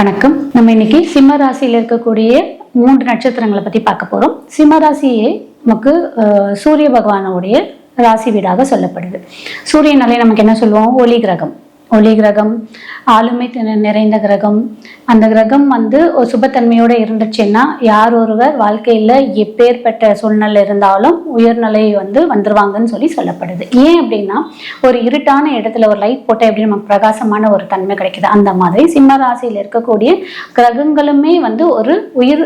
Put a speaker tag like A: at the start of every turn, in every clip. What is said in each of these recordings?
A: வணக்கம். நம்ம இன்னைக்கு சிம்ம ராசியில் இருக்கக்கூடிய 3 நட்சத்திரங்களை பத்தி பார்க்க போறோம். சிம்ம ராசியே நமக்கு சூரிய பகவானுடைய ராசி வீடாக சொல்லப்படுது. சூரியனாலே நமக்கு என்ன சொல்லுவோம்? ஒளி கிரகம், ஆளுமை நிறைந்த கிரகம். அந்த கிரகம் ஒரு சுபத்தன்மையோட இருந்துச்சுன்னா யார் ஒருவர் வாழ்க்கையில எப்பேற்பட்ட சூழ்நிலை இருந்தாலும் உயர்நிலை வந்துருவாங்கன்னு சொல்லப்படுது. ஏன் அப்படின்னா, ஒரு இருட்டான இடத்துல ஒரு லைட் போட்ட எப்படி நமக்கு பிரகாசமான ஒரு தன்மை கிடைக்குது, அந்த மாதிரி சிம்ம ராசியில் இருக்கக்கூடிய கிரகங்களுமே ஒரு உயிர்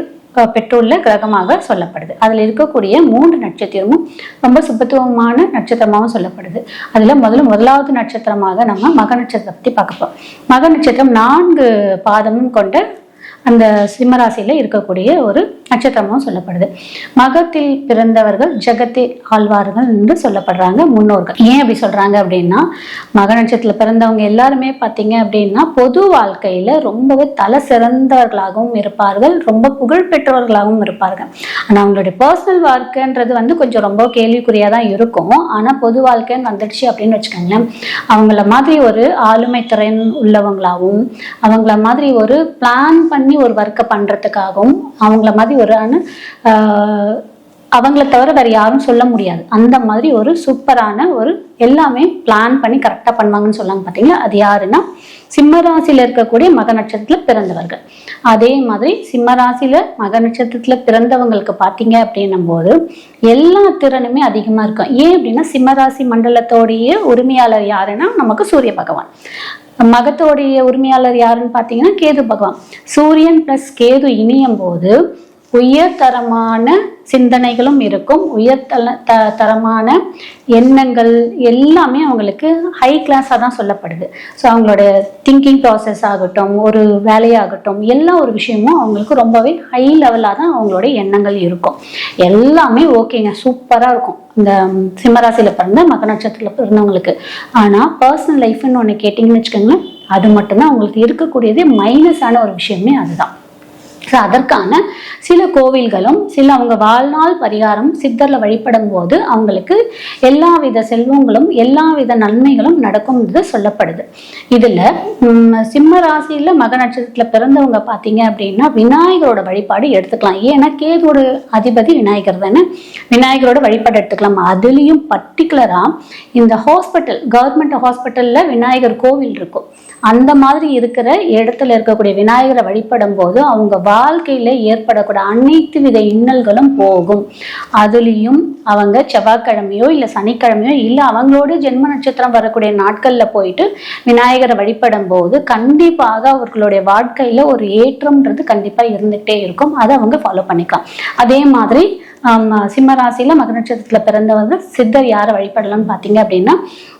A: பெற்றுள்ள கிரகமாக சொல்லப்படுது. அதுல இருக்கக்கூடிய 3 நட்சத்திரமும் ரொம்ப சுபத்துவமான நட்சத்திரமாகவும் சொல்லப்படுது. அதுல முதலாவது நட்சத்திரமாக நம்ம மக நட்சத்திரத்தை பத்தி பார்க்க போறோம். மக நட்சத்திரம் 4 பாதமும் கொண்ட அந்த சிம்மராசியில இருக்கக்கூடிய ஒரு நட்சத்திரமும் சொல்லப்படுது. மகத்தில் பிறந்தவர்கள் ஜெகத்தில் ஆழ்வார்கள் என்று சொல்லப்படுறாங்க முன்னோர்கள். ஏன் அப்படி சொல்றாங்க அப்படின்னா, மக நட்சத்திரத்துல பிறந்தவங்க எல்லாருமே பார்த்தீங்க அப்படின்னா பொது வாழ்க்கையில ரொம்பவே தலை சிறந்தவர்களாகவும் இருப்பார்கள், ரொம்ப புகழ் பெற்றவர்களாகவும் இருப்பார்கள். ஆனா அவங்களுடைய பர்சனல் வாழ்க்கைன்றது கொஞ்சம் ரொம்ப கேள்விக்குறியா தான் இருக்கும். ஆனா பொது வாழ்க்கைன்னு வந்துடுச்சு அப்படின்னு வச்சுக்கோங்களேன், அவங்கள மாதிரி ஒரு ஆளுமை திறன் உள்ளவங்களாகவும், அவங்கள மாதிரி ஒரு பிளான் பண்ணி ஒரு ஒர்க்கை பண்றதுக்காகவும், அவங்கள மாதிரி அவங்கள தவிர வேற யாரும் சொல்ல முடியாது. அந்த மாதிரி ஒரு சூப்பரான எல்லாமே பிளான் பண்ணி கரெக்டா பண்ணுவாங்கன்னு சொல்லாங்க. பாத்தீங்களா, அது யாருன்னா சிம்மராசியில இருக்கக்கூடிய மக நட்சத்திரத்துல பிறந்தவர்கள். அதே மாதிரி சிம்மராசியில மக நட்சத்திரத்துல பிறந்தவங்களுக்கு பாத்தீங்க அப்படின்னும் போது எல்லா திறனுமே அதிகமா இருக்கும். ஏன் அப்படின்னா, சிம்மராசி மண்டலத்தோடைய உரிமையாளர் யாருன்னா நமக்கு சூரிய பகவான். மகத்தோடைய உரிமையாளர் யாருன்னு பார்த்தீங்கன்னா கேது பகவான். சூரியன் பிளஸ் கேது இணையும் போது உயர்தரமான சிந்தனைகளும் இருக்கும், தரமான எண்ணங்கள் எல்லாமே அவங்களுக்கு ஹை கிளாஸாக தான் சொல்லப்படுது. ஸோ அவங்களோட திங்கிங் ப்ராசஸ் ஆகட்டும், ஒரு வேலையாகட்டும், எல்லா ஒரு விஷயமும் அவங்களுக்கு ரொம்பவே ஹை லெவலாக தான் அவங்களோட எண்ணங்கள் இருக்கும். எல்லாமே ஓகேங்க, சூப்பராக இருக்கும் இந்த சிம்மராசியில் பிறந்த மக நட்சத்திரத்தில் பிறந்தவங்களுக்கு. ஆனால் பர்சனல் லைஃப்னு ஒன்று கேட்டிங்கன்னு வச்சுக்கோங்களேன், அது மட்டும்தான் அவங்களுக்கு இருக்கக்கூடியதே மைனஸான ஒரு விஷயமே அதுதான். ஸோ அதற்கான சில கோவில்களும் சில அவங்க வாழ்நாள் பரிகாரம் சித்தரில் வழிபடும் போது அவங்களுக்கு எல்லா வித செல்வங்களும் எல்லா வித நன்மைகளும் நடக்கும்ன்றது சொல்லப்படுது. இதுல சிம்ம ராசியில மக நட்சத்திரத்துல பிறந்தவங்க பார்த்தீங்க அப்படின்னா விநாயகரோட வழிபாடு எடுத்துக்கலாம். ஏன்னா கேதோட அதிபதி விநாயகர் தானே, விநாயகரோட வழிபாடு எடுத்துக்கலாம். அதுலேயும் பர்டிகுலரா இந்த ஹாஸ்பிட்டல், கவர்மெண்ட் ஹாஸ்பிட்டல்ல விநாயகர் கோவில் இருக்கும். அந்த மாதிரி இருக்கிற இடத்துல இருக்கக்கூடிய விநாயகரை வழிபடும் போது அவங்க வாழ்க்கையில ஏற்படக்கூடிய அனைத்து வித இன்னல்களும் போகும். அதுலேயும் அவங்க செவ்வாய்க்கிழமையோ இல்லை சனிக்கிழமையோ இல்லை அவங்களோட ஜென்ம நட்சத்திரம் வரக்கூடிய நாட்கள்ல போயிட்டு விநாயகரை வழிபடும் போது கண்டிப்பாக அவர்களுடைய வாழ்க்கையில ஒரு ஏற்றம்ன்றது கண்டிப்பா இருந்துகிட்டே இருக்கும். அதை அவங்க ஃபாலோ பண்ணிக்கலாம். அதே மாதிரி சிம்மராசியில மக நட்சத்திரத்துல பிறந்தவங்க சித்தர் யாரை வழிபடலாம்னு பார்த்தீங்க அப்படின்னா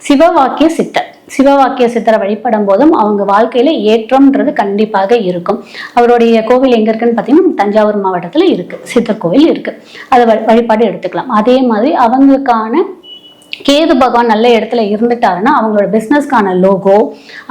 A: சிவவாக்கிய சித்தரை வழிபடும் போதும் அவங்க வாழ்க்கையில ஏற்றம்ன்றது கண்டிப்பாக இருக்கும். அவருடைய கோவில் எங்க இருக்குன்னு பார்த்தீங்கன்னா தஞ்சாவூர் மாவட்டத்துல இருக்கு, சித்தர் கோவில் இருக்கு. அதை வழிபாடு எடுத்துக்கலாம். அதே மாதிரி அவங்களுக்கான கேது பகவான் நல்ல இடத்துல இருந்துட்டாருன்னா அவங்களோட பிஸ்னஸ்க்கான லோகோ,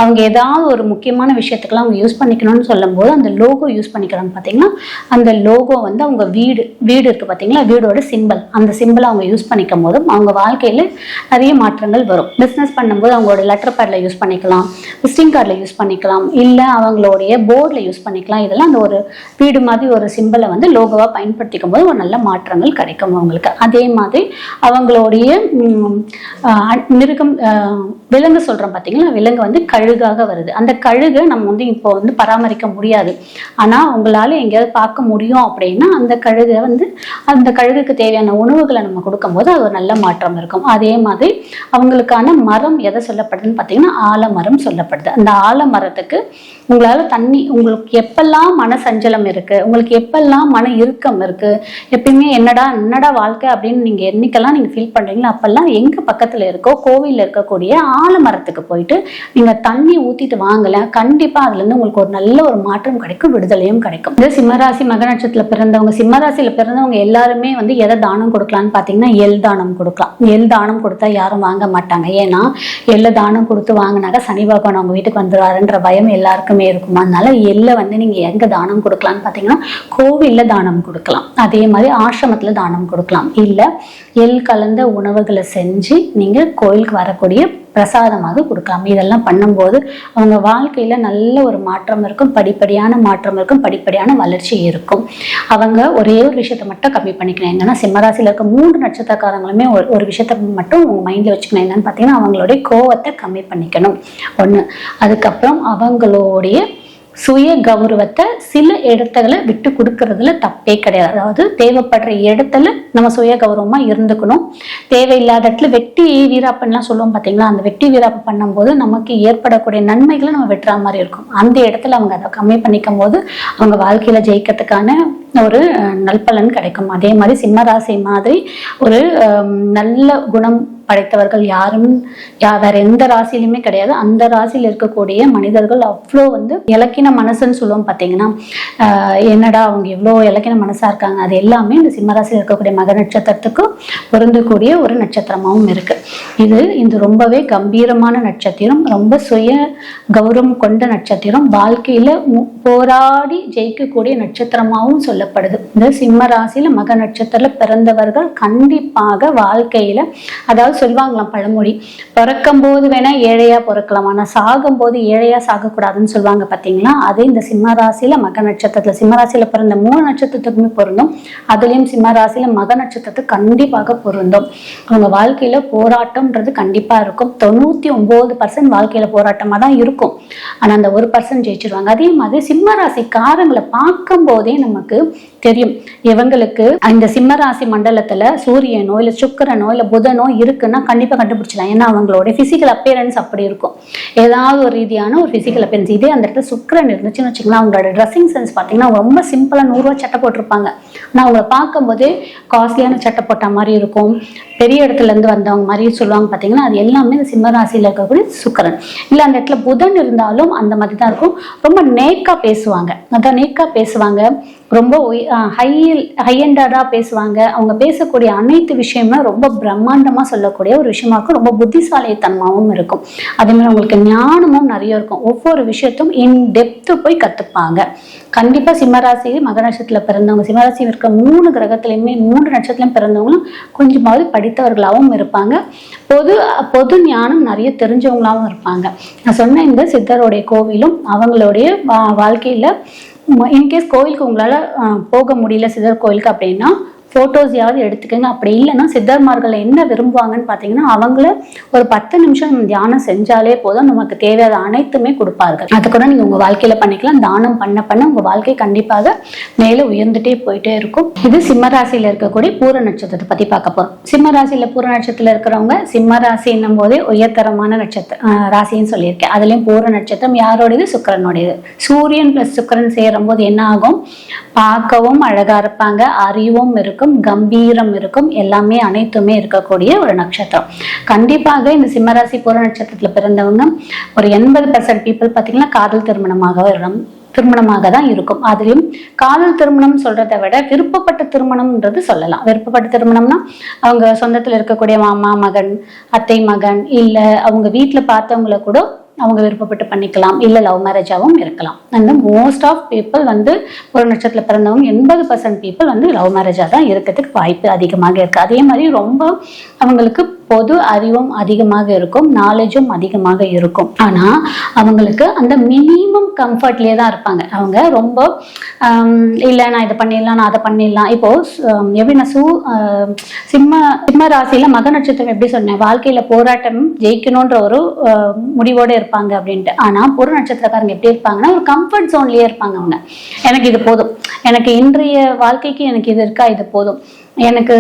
A: அவங்க ஏதாவது ஒரு முக்கியமான விஷயத்துக்கெல்லாம் அவங்க யூஸ் பண்ணிக்கணும்னு சொல்லும் போது அந்த லோகோ யூஸ் பண்ணிக்கிறாங்க. பார்த்தீங்கன்னா அந்த லோகோ அவங்க வீடு இருக்கு பார்த்தீங்களா, வீடோட சிம்பிள், அந்த சிம்பிளை அவங்க யூஸ் பண்ணிக்கும் போதும் அவங்க வாழ்க்கையில நிறைய மாற்றங்கள் வரும். பிஸ்னஸ் பண்ணும்போது அவங்களோட லெட்டர் பேட்ல யூஸ் பண்ணிக்கலாம், விசிட்டிங் கார்டில் யூஸ் பண்ணிக்கலாம், இல்லை அவங்களுடைய போர்டில் யூஸ் பண்ணிக்கலாம். இதெல்லாம் அந்த ஒரு வீடு மாதிரி ஒரு சிம்பிளை லோகோவா பயன்படுத்திக்கும் போது ஒரு நல்ல மாற்றங்கள் கிடைக்கும் அவங்களுக்கு. அதே மாதிரி அவங்களுடைய மிருகம், விலங்கு சொல்றோம் பார்த்தீங்களா, விலங்கு கழுகாக வருது. அந்த கழுகு நம்ம இப்போ பராமரிக்க முடியாது. ஆனா உங்களால எங்கேயாவது பார்க்க முடியும் அப்படின்னா அந்த கழுகை அந்த கழுகுக்கு தேவையான உணவுகளை நம்ம கொடுக்கும் போது அது ஒரு நல்ல மாற்றம் இருக்கும். அதே மாதிரி அவங்களுக்கான மரம் எதை சொல்லப்படுதுன்னு பார்த்தீங்கன்னா ஆலமரம் சொல்லப்படுது. அந்த ஆலமரத்துக்கு உங்களால உங்களுக்கு எப்பெல்லாம் மன சஞ்சலம் இருக்கு, உங்களுக்கு எப்பெல்லாம் மன இறுக்கம் இருக்கு, எப்பயுமே என்னடா வாழ்க்கை அப்படின்னு நீங்க என்னைக்கெல்லாம் நீங்க ஃபீல் பண்றீங்களோ அப்பெல்லாம் எங்க பக்கத்துல இருக்கோ கோவில்ல இருக்கக்கூடிய ஆலமரத்துக்கு போயிட்டு நீங்க தண்ணி ஊத்திட்டு வாங்கல, கண்டிப்பா அதுல இருந்து உங்களுக்கு ஒரு நல்ல ஒரு மாற்றம் கிடைக்கும், விடுதலையும் கிடைக்கும். இந்த சிம்மராசி மக நட்சத்திரத்துல பிறந்தவங்க, சிம்மராசியில பிறந்தவங்க எல்லாருமே எதை தானம் கொடுக்கலாம்னு பாத்தீங்கன்னா எள் தானம் கொடுக்கலாம். எள் தானம் கொடுத்தா யாரும் வாங்க மாட்டாங்க. ஏன்னா எள்ளு தானம் கொடுத்து வாங்கினாக்க சனி பகவான் அவங்க வீட்டுக்கு வந்துடுவாருன்ற பயம் எல்லாருக்குமே இருக்கும். அதனால எள்ளை நீங்க எங்க தானம் கொடுக்கலாம்னு பாத்தீங்கன்னா கோவில்ல தானம் கொடுக்கலாம். அதே மாதிரி ஆசிரமத்துல தானம் கொடுக்கலாம். இல்ல எள் கலந்த உணவுகளை செஞ்சு நீங்க கோயிலுக்கு வரக்கூடிய பிரசாதமாக கொடுக்கலாம். இதெல்லாம் பண்ணும்போது அவங்க வாழ்க்கையில நல்ல ஒரு மாற்றம் இருக்கும், படிப்படியான மாற்றம் இருக்கும், படிப்படியான வளர்ச்சி இருக்கும். அவங்க ஒரே ஒரு விஷயத்த மட்டும் கம்மி பண்ணிக்கணும். என்னன்னா சிம்மராசியில இருக்க 3 நட்சத்திரக்காரங்களுமே ஒரு விஷயத்த மட்டும் உங்க மைண்ட்ல வச்சுக்கணும். என்னன்னு பார்த்தீங்கன்னா அவங்களுடைய கோவத்தை கம்மி பண்ணிக்கணும் ஒண்ணு. அதுக்கப்புறம் அவங்களுடைய சுய கௌரவத்தை சில இடத்துல விட்டு கொடுக்கறதுல தப்பே கிடையாது. அதாவது தேவைப்படுற இடத்துல நம்ம சுய கௌரவமா இருந்துக்கணும். தேவையில்லாத இடத்துல வெட்டி வீராப்பன்லாம் சொல்லுவோம் பார்த்தீங்களா, அந்த வெட்டி வீராப்பு பண்ணும்போது நமக்கு ஏற்படக்கூடிய நன்மைகளை நம்ம வெட்டுற மாதிரி இருக்கும். அந்த இடத்துல அவங்க அதை கம்மி பண்ணிக்கும் போது அவங்க வாழ்க்கையில ஜெயிக்கிறதுக்கான ஒரு நல்பலன் கிடைக்கும். அதே மாதிரி சிம்மராசி மாதிரி ஒரு நல்ல குணம் படைத்தவர்கள் யாரும் வேற எந்த ராசியிலுமே கிடையாது. அந்த ராசியில் இருக்கக்கூடிய மனிதர்கள் அவ்வளோ இலக்கின மனசுன்னு சொல்லுவோம் பார்த்தீங்கன்னா, என்னடா அவங்க எவ்வளோ இலக்கின மனசா இருக்காங்க. அது எல்லாமே இந்த சிம்மராசியில் இருக்கக்கூடிய மக நட்சத்திரத்துக்கு பொருந்தக்கூடிய ஒரு நட்சத்திரமாகவும் இருக்கு. இது ரொம்பவே கம்பீரமான நட்சத்திரம், ரொம்ப சுய கௌரவம் கொண்ட நட்சத்திரம், வாழ்க்கையில போராடி ஜெயிக்கக்கூடிய நட்சத்திரமாகவும் சொல்லப்படுது. இந்த சிம்ம ராசியில மக நட்சத்திரத்துல பிறந்தவர்கள் கண்டிப்பாக வாழ்க்கையில, அதாவது சொல்லுவாங்களாம் பழமொழி, பிறக்கும் போது வேணா ஏழையா பிறக்கலாம், ஆனா சாகும் போது ஏழையா சாகக்கூடாதுன்னு சொல்லுவாங்க பாத்தீங்களா. அது இந்த சிம்ம ராசியில மக நட்சத்திரத்துல, சிம்ம ராசியில பிறந்த 3 நட்சத்திரத்துக்குமே பொருந்தும். அதுலயும் சிம்ம ராசியில மக நட்சத்திரத்துக்கு கண்டிப்பாக பொருந்தும். அவங்க வாழ்க்கையில போராட்டம்ன்றது கண்டிப்பா இருக்கும். 99% வாழ்க்கையில போராட்டமா தான் இருக்கும். ஆனா அந்த 1% ஜெயிச்சிருவாங்க. அதே மாதிரி சிம்ம ராசிக்காரங்களை பார்க்கும் போதே நமக்கு தெரியும் இவங்களுக்கு இந்த சிம்மராசி மண்டலத்துல சூரியனோ இல்ல சுக்கிரனோ இல்ல புதனோ இருக்குன்னா கண்டிப்பா கண்டுபிடிச்சலாம். ஏன்னா அவங்களோட பிசிக்கல் அப்பியரன்ஸ் அப்படி இருக்கும். ஏதாவது ஒரு ரீதியான ஒரு பிசிக்கல் அப்பியரன்ஸ். இதே அந்த இடத்துல சுக்கிரன் இருந்துச்சுன்னு வச்சுக்கலாம், அவங்களோட ட்ரெஸ்ஸிங் சென்ஸ் பார்த்தீங்கன்னா ரொம்ப சிம்பிளா 100 ரூபாய் சட்டை போட்டிருப்பாங்க. ஆனா அவங்கள பார்க்கும் போதே காஸ்ட்லியான சட்டை போட்ட மாதிரி இருக்கும், பெரிய இடத்துல இருந்து வந்தவங்க மாதிரி சொல்லுவாங்க பார்த்தீங்கன்னா. அது எல்லாமே இந்த சிம்மராசியில இருக்கக்கூடிய சுக்கிரன். இல்ல அந்த இடத்துல புதன் இருந்தாலும் அந்த மாதிரி தான் இருக்கும். ரொம்ப நேக்கா பேசுவாங்க, அதான் நேக்கா பேசுவாங்க, ரொம்ப ஹையண்டடா பேசுவாங்க. அவங்க பேசக்கூடிய அனைத்து விஷயமும் ரொம்ப பிரம்மாண்டமா சொல்லக்கூடிய ஒரு விஷயமா இருக்கும். ரொம்ப புத்திசாலித்தனமாகவும் இருக்கும். அதே மாதிரி அவங்களுக்கு ஞானமும் நிறைய இருக்கும். ஒவ்வொரு விஷயத்தும் இன் டெப்த் போய் கத்துப்பாங்க. கண்டிப்பா சிம்மராசி மக நட்சத்திரத்துல பிறந்தவங்க, சிம்மராசி இருக்க 3 கிரகத்திலையுமே 3 நட்சத்திரம் பிறந்தவங்களும் கொஞ்சமாவது படித்தவர்களாகவும் இருப்பாங்க. பொது ஞானம் நிறைய தெரிஞ்சவங்களாகவும் இருப்பாங்க. நான் சொன்ன இந்த சித்தருடைய கோவிலும் அவங்களுடைய வாழ்க்கையில இன்கேஸ் கோயிலுக்கு உங்களால போக முடியல சித்தர் கோயிலுக்கு அப்படின்னா போட்டோஸையாவது எடுத்துக்கோங்க. அப்படி இல்லைன்னா சித்தர்மார்கள் என்ன விரும்புவாங்கன்னு பார்த்தீங்கன்னா அவங்கள ஒரு 10 நிமிஷம் தியானம் செஞ்சாலே போதும், நமக்கு தேவையான அனைத்துமே கொடுப்பார்கள். அது கூட நீங்க உங்க வாழ்க்கையில பண்ணிக்கலாம். தானம் பண்ண உங்க வாழ்க்கை கண்டிப்பாக மேல உயர்ந்துட்டே போயிட்டே இருக்கும். இது சிம்மராசியில இருக்கக்கூடிய பூர நட்சத்திரத்தை பத்தி பார்க்க போறோம். சிம்மராசியில பூர நட்சத்திரத்துல இருக்கிறவங்க, சிம்மராசி என்னும் போதே உயர்தரமான ராசின்னு சொல்லியிருக்கேன். அதுலயும் பூர நட்சத்திரம் யாரோடையது? சுக்கிரனுடையது. சூரியன் பிளஸ் சுக்கிரன் சேரும் போது என்ன ஆகும்? பார்க்கவும் அழகா இருப்பாங்க, அறிவும் இருக்கும், கம்பீரம் இருக்கும், எல்லாமே அனைத்துமே இருக்கக்கூடிய ஒரு நட்சத்திரம். கண்டிப்பாக இந்த சிம்மராசி பூர நட்சத்திரத்துல பிறந்தவங்க ஒரு 80% பீப்புள் பார்த்தீங்கன்னா காதல் திருமணமாக தான் இருக்கும். அதுலயும் காதல் திருமணம் சொல்றதை விட விருப்பப்பட்ட திருமணம்ன்றது சொல்லலாம். விருப்பப்பட்ட திருமணம்னா அவங்க சொந்தத்துல இருக்கக்கூடிய மாமா மகன், அத்தை மகன், இல்ல அவங்க வீட்டுல பார்த்தவங்கள கூட அவங்க விருப்பப்பட்டு பண்ணிக்கலாம், இல்ல லவ் மேரேஜாவும் இருக்கலாம். அந்த மோஸ்ட் ஆஃப் பீப்புள் ஒரு நட்சத்திரத்துல பிறந்தவங்க 80% பீப்புள் லவ் மேரேஜா தான் இருக்கிறதுக்கு வாய்ப்பு அதிகமாக இருக்கு. அதே மாதிரி ரொம்ப அவங்களுக்கு பொது அறிவும் அதிகமாக இருக்கும், நாலேஜும் அதிகமாக இருக்கும். ஆனா அவங்களுக்கு அந்த மினிமம் கம்ஃபர்ட்லயே தான் இருப்பாங்க. அவங்க ரொம்ப இல்ல நான் இதை பண்ணிடலாம், நான் அதை பண்ணிடலாம். இப்போ எப்படின்னா சிம்ம ராசியில மக நட்சத்திரம் எப்படி சொன்னேன், வாழ்க்கையில போராட்டம் ஜெயிக்கணும்ன்ற ஒரு முடிவோட இருப்பாங்க அப்படின்ட்டு. ஆனா பூர நட்சத்திரக்காரங்க எப்படி இருப்பாங்கன்னா ஒரு கம்ஃபர்ட் ஜோன்லயே இருப்பாங்க. அவங்க எனக்கு இது போதும், எனக்கு இன்றைய வாழ்க்கைக்கு எனக்கு இது இருக்கா, இது போதும், எனக்கு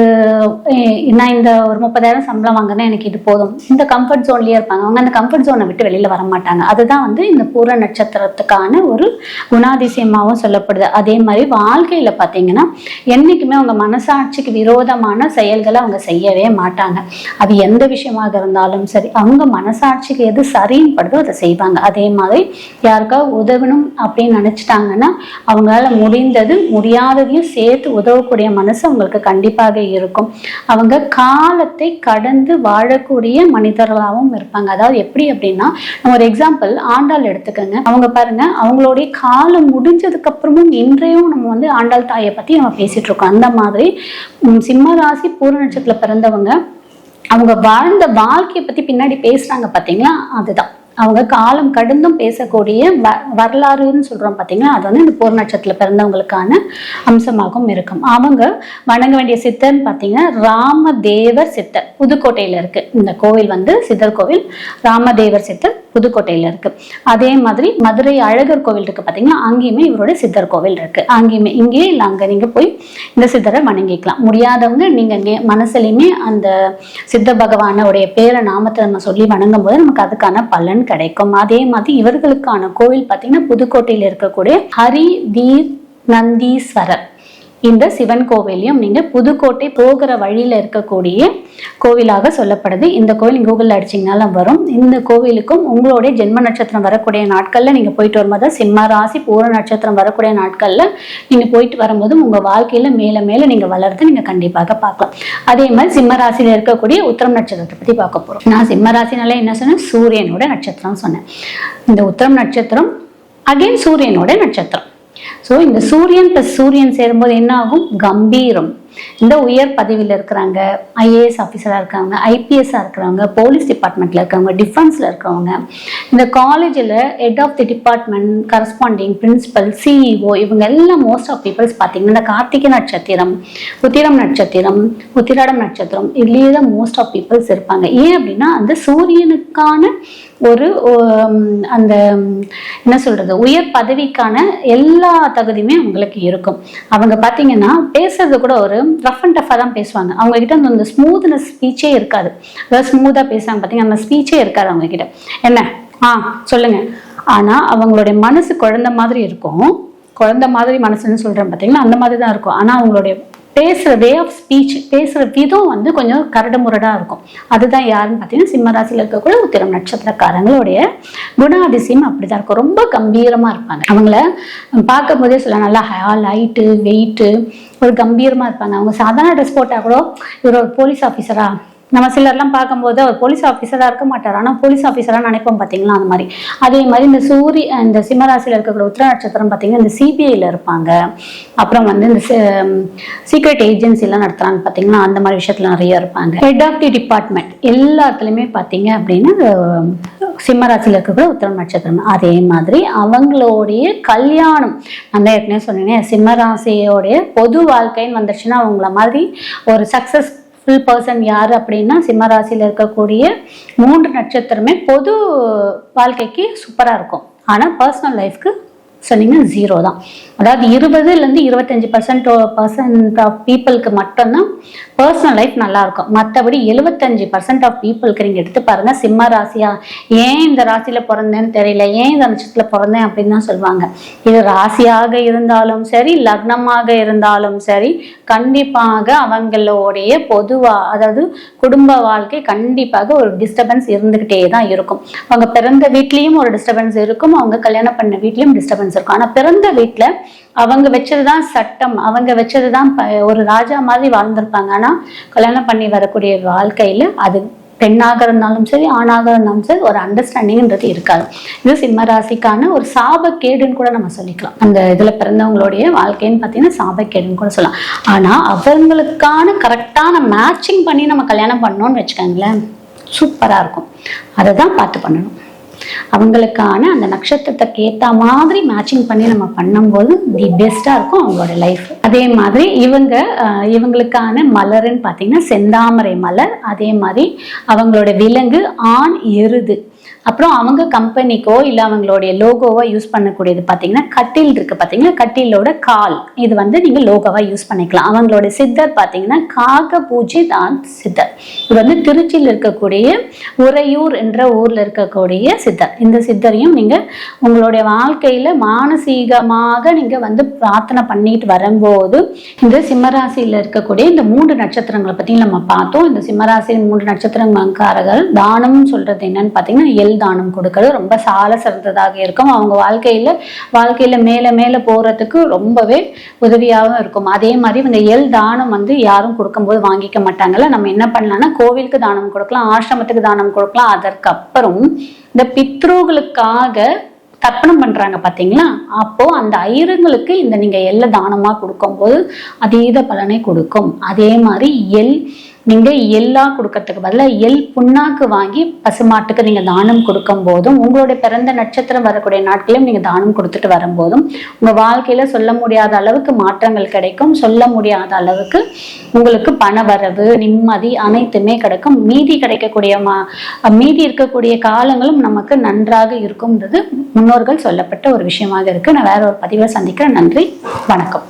A: நான் இந்த ஒரு 30,000 சம்பளம் வாங்கினா எனக்கு இது போதும், இந்த கம்ஃபர்ட் ஜோன்லயே இருப்பாங்க. அவங்க அந்த கம்ஃபர்ட் ஜோனை விட்டு வெளியில வர மாட்டாங்க. அதுதான் இந்த பூர நட்சத்திரத்துக்கான ஒரு குணாதிசயமாகவும் சொல்லப்படுது. அதே மாதிரி வாழ்க்கையில பாத்தீங்கன்னா என்னைக்குமே அவங்க மனசாட்சிக்கு விரோதமான செயல்களை அவங்க செய்யவே மாட்டாங்க. அது எந்த விஷயமாக இருந்தாலும் சரி, அவங்க மனசாட்சிக்கு எது சரின்னு படுதோ அதை செய்வாங்க. அதே மாதிரி யாருக்காவது உதவணும் அப்படின்னு நினைச்சிட்டாங்கன்னா அவங்களால முடிந்தது முடியாததையும் சேர்த்து உதவக்கூடிய மனசு அவங்களுக்கு கண்டிப்பாக இருக்கும். அவங்க காலத்தை கடந்து வாழக்கூடிய மனிதர்களாகவும் இருப்பாங்க. அதாவது எப்படி அப்படின்னா, நம்ம ஒரு எக்ஸாம்பிள் ஆண்டாள் எடுத்துக்கோங்க. அவங்க பாருங்க, அவங்களுடைய காலம் முடிஞ்சதுக்கு அப்புறமும் இன்றையும் நம்ம ஆண்டாள் தாயை பத்தி நம்ம பேசிட்டு இருக்கோம். அந்த மாதிரி சிம்ம ராசி பூர நட்சத்திரத்துல பிறந்தவங்க அவங்க வாழ்ந்த வாழ்க்கையை பத்தி பின்னாடி பேசுறாங்க பாத்தீங்களா, அதுதான் அவங்க காலம் கடந்தும் பேசக்கூடிய வரலாறுன்னு சொல்றோம் பாத்தீங்களா, அது வந்து இந்த பூர நட்சத்திரத்துல பிறந்தவங்களுக்கான அம்சமாகவும் இருக்கும். அவங்க வணங்க வேண்டிய சித்தர்ன்னு பாத்தீங்கன்னா ராமதேவர் சித்தர், புதுக்கோட்டையில இருக்கு இந்த கோவில் வந்து சித்தர் கோவில். ராமதேவர் சித்தர் புதுக்கோட்டையில இருக்கு. அதே மாதிரி மதுரை அழகர் கோவில் இருக்கு பாத்தீங்களா, அங்கேயுமே இவருடைய சித்தர் கோவில் இருக்கு. அங்கேயுமே இங்கேயே இல்லை அங்க நீங்க போய் இந்த சித்தரை வணங்கிக்கலாம். முடியாதவங்க நீங்க மனசுலயுமே அந்த சித்த பகவானுடைய பேரை நாமத்தை நம்ம சொல்லி வணங்கும் போது நமக்கு அதுக்கான பலன் கிடைக்கும். அதே மாதிரி இவர்களுக்கான கோவில் பாத்தீங்கன்னா புதுக்கோட்டையில இருக்கக்கூடிய ஹரி வீர் நந்தீஸ்வரர் இந்த சிவன் கோவிலையும் நீங்க புதுக்கோட்டை போகிற வழியில இருக்கக்கூடிய கோவிலாக சொல்லப்படுது. இந்த கோவில் கூகுள்ல அடிச்சீங்கனாலும் வரும். இந்த கோவிலுக்கும் உங்களுடைய ஜென்ம நட்சத்திரம் வரக்கூடிய நாட்கள்ல நீங்க போயிட்டு வரும்போது, சிம்ம ராசி பூர நட்சத்திரம் வரக்கூடிய நாட்கள்ல நீங்க போயிட்டு வரும்போதும் உங்க வாழ்க்கையில மேல மேல நீங்க வளர்ந்து நீங்க கண்டிப்பாக பார்க்கலாம். அதே மாதிரி சிம்ம ராசியில இருக்கக்கூடிய உத்திரம் நட்சத்திரத்தை பத்தி பார்க்க போறோம். நான் சிம்ம ராசினால என்ன சொன்னேன், சூரியனோட நட்சத்திரம் சொன்னேன். இந்த உத்திரம் நட்சத்திரம் அகைன் சூரியனோட நட்சத்திரம். ஸோ இந்த சூரியன் பிளஸ் சூரியன் சேரும்போது என்ன ஆகும், கம்பீரம். இந்த உயர் பதவியில் இருக்கிறாங்க, ஐஏஎஸ் ஆஃபீஸராக இருக்காங்க, ஐபிஎஸ்ஸாக இருக்கிறவங்க, போலீஸ் டிபார்ட்மெண்ட்டில் இருக்கிறவங்க, டிஃபென்ஸில் இருக்கிறவங்க, இந்த காலேஜில் head of the department, corresponding, principal, CEO, இவங்க எல்லாம் மோஸ்ட் ஆஃப் பீப்புள்ஸ் பார்த்தீங்கன்னா இந்த கார்த்திகை நட்சத்திரம், உத்திரம் நட்சத்திரம், உத்திராடம் நட்சத்திரம் இதுலேயே தான் மோஸ்ட் ஆஃப் பீப்புள்ஸ் இருப்பாங்க. ஏன் அப்படின்னா அந்த சூரியனுக்கான ஒரு அந்த என்ன சொல்றது உயர் பதவிக்கான எல்லா தகுதியுமே அவங்களுக்கு இருக்கும். அவங்க பார்த்தீங்கன்னா பேசுறது கூட ஒரு ரஃப் அண்ட் டஃபாக தான் பேசுவாங்க. அவங்க கிட்ட அந்த ஸ்மூத்னஸ் ஸ்பீச்சே இருக்காது. அதாவது ஸ்மூத்தாக பேசுவாங்க பார்த்தீங்கன்னா அந்த ஸ்பீச்சே இருக்காது அவங்க கிட்ட. என்ன சொல்லுங்க. ஆனா அவங்களுடைய மனசு குழந்தை மாதிரி இருக்கும். குழந்தை மாதிரி மனசுன்னு சொல்றேன் பார்த்தீங்கன்னா அந்த மாதிரி தான் இருக்கும். ஆனா அவங்களுடைய பேசுகிற வே ஆஃப் ஸ்பீச், பேசுகிற விதம் வந்து கொஞ்சம் கரடுமுரடாக இருக்கும். அதுதான் யாருன்னு பார்த்தீங்கன்னா சிம்மராசியில் இருக்கக்கூடிய உத்திரம் நட்சத்திரக்காரங்களுடைய குணாதிசயம் அப்படிதான் இருக்கும். ரொம்ப கம்பீரமாக இருப்பாங்க. அவங்கள பார்க்கும் போதே சொல்லலாம் நல்லா ஹைட்டு வெயிட்டு ஒரு கம்பீரமாக இருப்பாங்க. அவங்க சாதாரண ட்ரெஸ் போட்டால் கூட இவர் ஒரு போலீஸ் ஆஃபீஸரா, நம்ம சிலர்லாம் பார்க்கும்போது அவர் போலீஸ் ஆஃபீஸராக இருக்க மாட்டார், ஆனால் போலீஸ் ஆஃபீஸராக நினைப்போம் பார்த்தீங்களா அந்த மாதிரி. அதே மாதிரி இந்த சிம்மராசியில் இருக்கக்கூடிய உத்திர நட்சத்திரம் பார்த்தீங்கன்னா இந்த சிபிஐயில் இருப்பாங்க. அப்புறம் வந்து இந்த சீக்ரெட் ஏஜென்சிலாம் நடத்துகிறாங்க பார்த்தீங்கன்னா அந்த மாதிரி விஷயத்துல நிறைய இருப்பாங்க. ஹெட் ஆஃப் தி டிபார்ட்மெண்ட் எல்லாத்துலேயுமே பார்த்தீங்க அப்படின்னா சிம்மராசியில் இருக்கக்கூடிய உத்திரம் நட்சத்திரம். அதே மாதிரி அவங்களுடைய கல்யாணம், நான் ஏற்கனவே சொன்னேன் சிம்மராசியோடைய பொது வாழ்க்கைன்னு வந்துச்சுன்னா அவங்கள மாதிரி ஒரு சக்சஸ் பர்சன் யாரு அப்படின்னா சிம்மராசியில் இருக்கக்கூடிய 3 நட்சத்திரமே பொது வாழ்க்கைக்கு சூப்பரா இருக்கும். ஆனா பர்சனல் லைஃப்க்கு சொன்னீங்கன்னா 0 தான். அதாவது 20% 25% ஆஃப் பீப்புளுக்கு மட்டும்தான் பர்சனல் லைஃப் நல்லா இருக்கும். மற்றபடி 75% ஆஃப் பீப்புளுக்கு நீங்க எடுத்து பாருங்க சிம்ம ராசியா, ஏன் இந்த ராசியில பிறந்தேன்னு தெரியல, ஏன் இந்த நட்சத்திரத்துல பிறந்தேன் அப்படின்னு தான் சொல்லுவாங்க. இது ராசியாக இருந்தாலும் சரி, லக்னமாக இருந்தாலும் சரி, கண்டிப்பாக அவங்களுடைய அதாவது குடும்ப வாழ்க்கை கண்டிப்பாக ஒரு டிஸ்டர்பன்ஸ் இருந்துகிட்டே தான் இருக்கும். அவங்க பிறந்த வீட்லயும் ஒரு டிஸ்டர்பன்ஸ் இருக்கும், அவங்க கல்யாணம் பண்ண வீட்லயும் டிஸ்டர்பன்ஸ் இருக்கும். ஆனா பிறந்த வீட்டுல அவங்க வச்சதுதான் சட்டம், அவங்க வச்சதுதான் ஒரு ராஜா மாதிரி வாழ்ந்திருப்பாங்க. ஆனா கல்யாணம் பண்ணி வரக்கூடிய வாழ்க்கையில அது பெண்ணாக இருந்தாலும் சரி, ஆணாக இருந்தாலும் சரி, ஒரு அண்டர்ஸ்டாண்டிங்ன்றது இருக்காது. இது சிம்ம ராசிக்கான ஒரு சாபக்கேடுன்னு கூட நம்ம சொல்லிக்கலாம். அந்த இதுல பிறந்தவங்களுடைய வாழ்க்கைன்னு பார்த்தீங்கன்னா சாபக்கேடுன்னு கூட சொல்லலாம். ஆனா அவங்களுக்கான கரெக்டான மேட்சிங் பண்ணி நம்ம கல்யாணம் பண்ணோம்னு வச்சுக்கோங்களேன், சூப்பரா இருக்கும். அதை தான் பார்த்து பண்ணணும். அவங்களுக்கான அந்த நட்சத்திரத்துக்கு ஏற்ற மாதிரி மேட்சிங் பண்ணி நம்ம பண்ணும்போது தி பெஸ்டா இருக்கும் அவங்களோட லைஃப். அதே மாதிரி இவங்களுக்கான மலர்ன்னு பார்த்தீங்கன்னா செந்தாமரை மலர். அதே மாதிரி அவங்களோட விலங்கு ஆண் எருது. அப்புறம் அவங்க கம்பெனிக்கோ இல்லை அவங்களுடைய லோகோவா யூஸ் பண்ணக்கூடியது பார்த்தீங்கன்னா கட்டில் இருக்கு பார்த்தீங்கன்னா, கட்டிலோட கால் இது வந்து நீங்க லோகோவா யூஸ் பண்ணிக்கலாம். அவங்களோட சித்தர் பார்த்தீங்கன்னா காக பூஜை தான் சித்தர். இது வந்து திருச்சியில் இருக்கக்கூடிய உறையூர் என்ற ஊர்ல இருக்கக்கூடிய சித்தர். இந்த சித்தரையும் நீங்க உங்களுடைய வாழ்க்கையில மானசீகமாக நீங்க வந்து பிரார்த்தனை பண்ணிட்டு வரும்போது இந்த சிம்மராசியில இருக்கக்கூடிய இந்த 3 நட்சத்திரங்களை பத்தி நம்ம பார்த்தோம். இந்த சிம்மராசி 3 நட்சத்திரக்காரர்கள் தானம் சொல்றது என்னன்னு பார்த்தீங்கன்னா தானம் கொடுக்கிறது ரொம்ப சால சிறந்ததாக இருக்கும். அவங்க வாழ்க்கையில மேல மேல போறதுக்கு ரொம்பவே உதவியாகவும் இருக்கும். அதே மாதிரி இவங்க தானம் வந்து யாரும் கொடுக்கும்போது வாங்கிக்க மாட்டாங்கல்ல. நம்ம என்ன பண்ணலாம்னா கோவிலுக்கு தானம் கொடுக்கலாம், ஆசிரமத்துக்கு தானம் கொடுக்கலாம். அதற்கு அப்புறம் இந்த பித்ருகளுக்காக தர்ப்பணம் பண்றாங்க பாத்தீங்களா, அப்போ அந்த ஐயருங்களுக்கு இந்த நீங்க தானமா கொடுக்கும் போது அதீத பலனை கொடுக்கும். அதே மாதிரி நீங்க எள்ளா கொடுக்கறதுக்கு பதிலாக எள் புண்ணாக்கு வாங்கி பசுமாட்டுக்கு நீங்க தானம் கொடுக்கும் போதும், உங்களுடைய பிறந்த நட்சத்திரம் வரக்கூடிய நாட்களையும் நீங்க தானம் கொடுத்துட்டு வரும்போதும் உங்க வாழ்க்கையில சொல்ல முடியாத அளவுக்கு மாற்றங்கள் கிடைக்கும். சொல்ல முடியாத அளவுக்கு உங்களுக்கு பண வரவு, நிம்மதி அனைத்துமே கிடைக்கும். மீதி இருக்கக்கூடிய காலங்களும் நமக்கு நன்றாக இருக்கும்ன்றது முன்னோர்கள் சொல்லப்பட்ட ஒரு விஷயமாக இருக்கு. நான் வேற ஒரு பதிவை சந்திக்கிறேன். நன்றி, வணக்கம்.